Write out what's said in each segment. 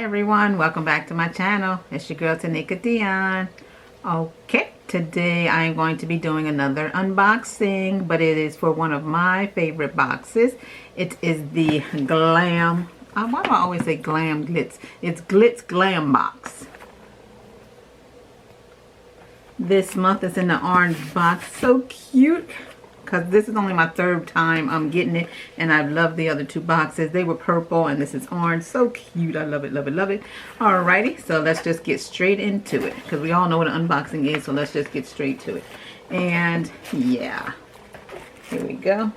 everyone, welcome back to my channel. It's your girl Tanika Dion. Okay, today I am going to be doing another unboxing, but it is for one of my favorite boxes. It is the Glam, why do I always say Glam Glitz? It's Glitzglambox. This month is in the orange box. So cute, because this is only my third time I'm getting it, and I've loved the other two boxes. They were purple and this is orange. So cute. I love it, love it, love it. Alrighty, so let's just get straight into it, because we all know what an unboxing is, so let's just get straight to it. And yeah, here we go.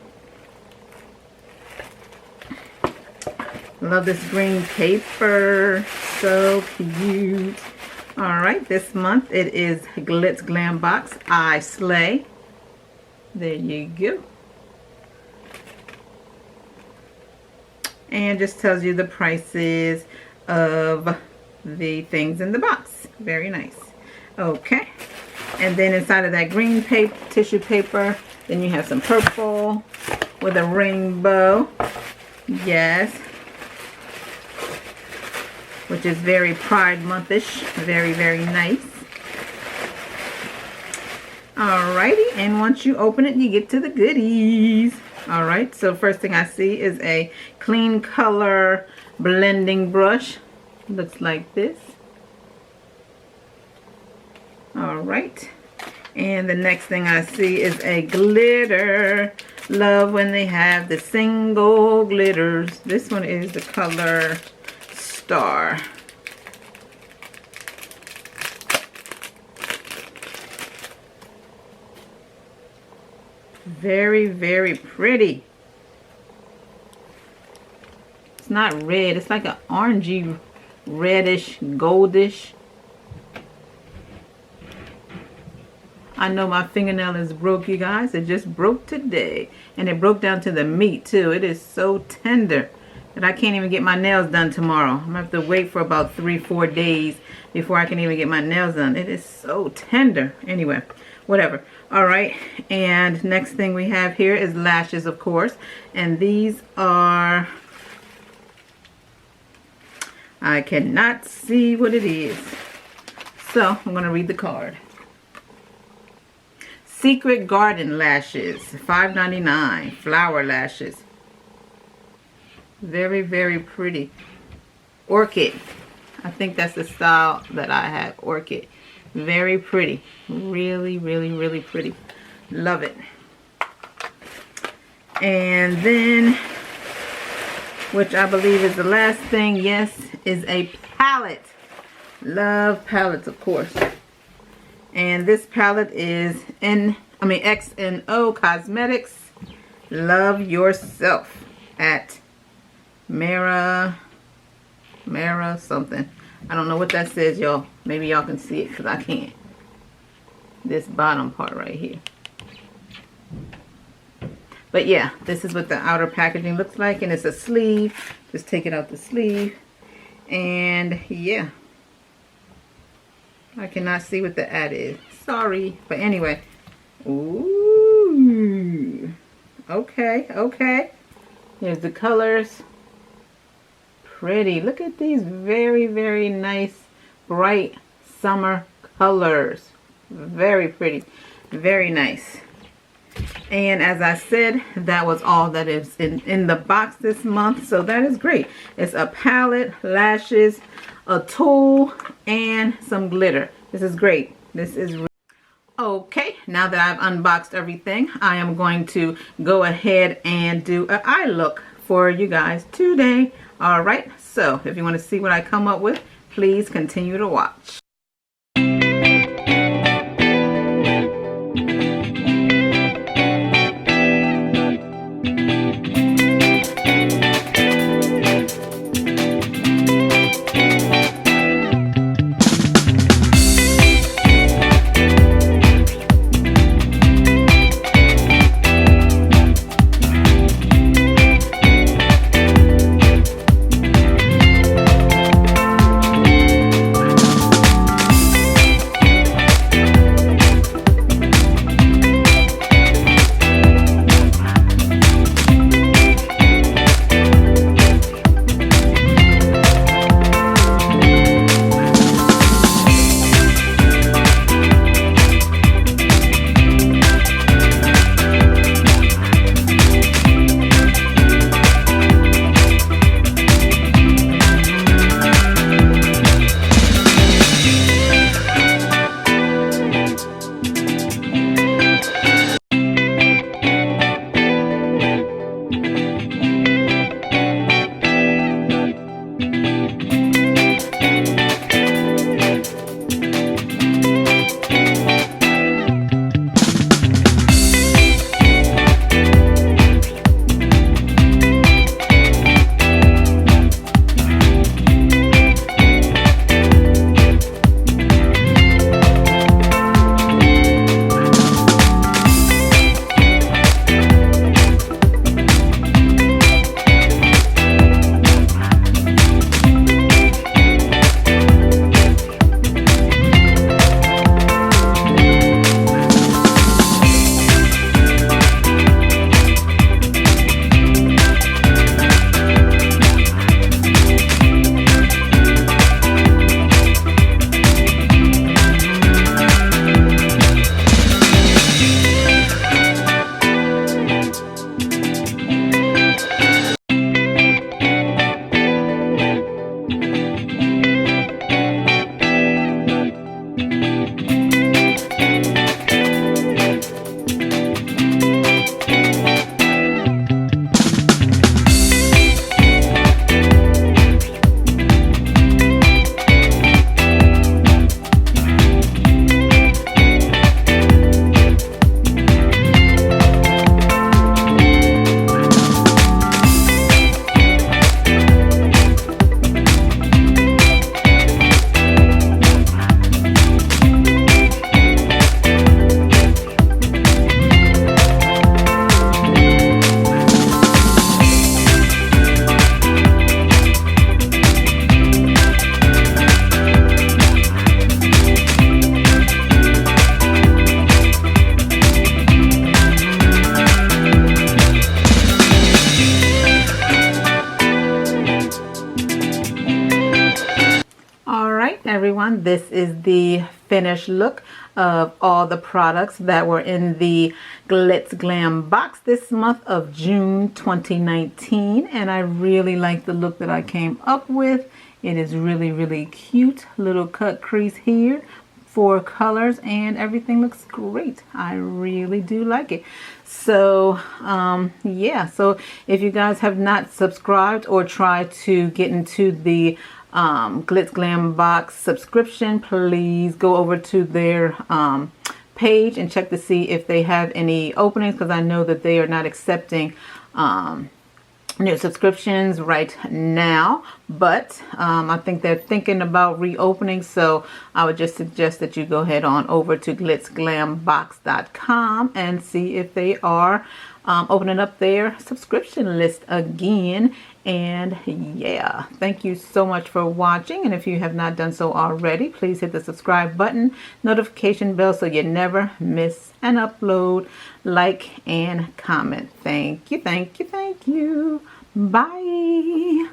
Love this green paper, so cute. Alright, this month it is Glitzglambox I Slay. There you go. And just tells you the prices of the things in the box. Very nice. Okay. And then inside of that green paper, tissue paper, then you have some purple with a rainbow. Yes. Which is very Pride Month-ish. Very, very nice. Alrighty, and once you open it, you get to the goodies. Alright, so first thing I see is a clean color blending brush. Looks like this. Alright, and the next thing I see is a glitter. Love when they have the single glitters. This one is the color Star. Very, very pretty. It's not red. It's like an orangey, reddish, goldish. I know my fingernail is broke, you guys. It just broke today. And it broke down to the meat, too. It is so tender that I can't even get my nails done tomorrow. I'm going to have to wait for about 3-4 days before I can even get my nails done. It is so tender. Anyway, whatever. Alright, and next thing we have here is lashes, of course. And these are, I cannot see what it is. So, I'm going to read the card. Secret Garden lashes, $5.99. Flower lashes. Very, very pretty. Orchid. I think that's the style that I have. Orchid. Very pretty. Really, really, really pretty. Love it. And then, which I believe is the last thing, yes, is a palette. Love palettes, of course. And this palette is XNO Cosmetics. Love Yourself at Mara something. I don't know what that says, y'all. Maybe y'all can see it, because I can't. This bottom part right here. But yeah, this is what the outer packaging looks like. And it's a sleeve. Just take it out the sleeve. And yeah. I cannot see what the ad is. Sorry. But anyway. Ooh. Okay, okay. Here's the colors. Pretty. Look at these very, very nice, bright summer colors. Very pretty. Very nice. And as I said, that was all that is in the box this month. So that is great. It's a palette, lashes, a tool, and some glitter. This is great. This is okay. Now that I've unboxed everything, I am going to go ahead and do an eye look for you guys today. Alright, so if you want to see what I come up with, please continue to watch. on. This is the finished look of all the products that were in the Glitzglam box this month of June 2019, and I really like the look that I came up with. It is really, really cute. Little cut crease here, 4 colors, and everything looks great. I really do like it. So yeah, so if you guys have not subscribed or tried to get into the Glitzglambox subscription, please go over to their page and check to see if they have any openings, because I know that they are not accepting new subscriptions right now, but I think they're thinking about reopening, so I would just suggest that you go ahead on over to glitzglambox.com and see if they are opening up their subscription list again. And yeah, thank you so much for watching, and if you have not done so already, please hit the subscribe button, notification bell, so you never miss an upload. Like and comment. Thank you, thank you, thank you. Bye.